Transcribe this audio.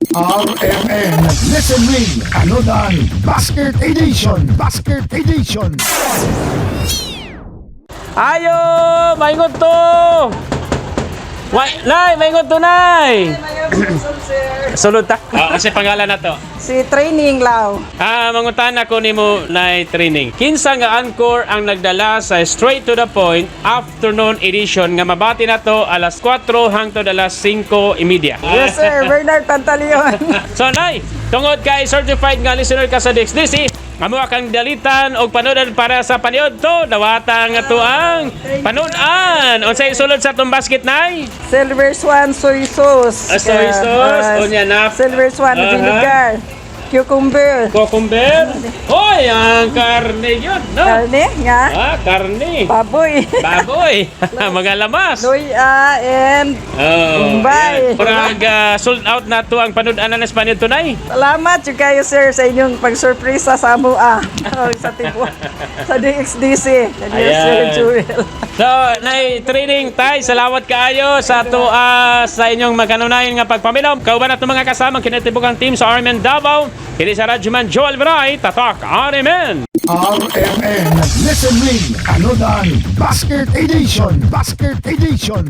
RMN Listen Wing Anodan Basket Edition Basket Edition. Ayo, maingon to. Nay, maingon to, nay. Sulod ta. Kasi pangalan na to. Si Training Lao. Mangutan ako nimo na training. Kinsa nga anchor ang nagdala sa Straight to the Point afternoon edition nga mabati na to alas 4 hangtod alas 5:30. Yes sir, Bernard Pantaleon. So nay, tungod kay certified nga listener ka sa DXDC, amo kang dalitan og panood para sa paniod to. Dawata nga to ang panood-an. Unsay sulod sa tong basket nay? Silver Swan soy sauce. Soy sauce. Unya na. Silver Swan vinegar. Cucumber. Cucumber. Hoy, ang karne yun, no? Karne nga. Karne. Baboy. Baboy. Mga lamas. Luya and Bombay. Parang sold out na to ang panood-an na Espanyol tunay. Salamat yung kayo sir sa inyong pagsurpresa sa Amua. Sa Tibo. Sa DXDC. Yes sir, Jewel. So, training tay, salamat kaayo sa to sa inyong magkanunayan nga pagpaminom. Kauban na itong mga kasamang kinatibukang team sa RMN Davao. Kini sa Radyoman Joel Veray, Tatak RMN. RMN Listen Wing Anodan Basket Edition Basket Edition.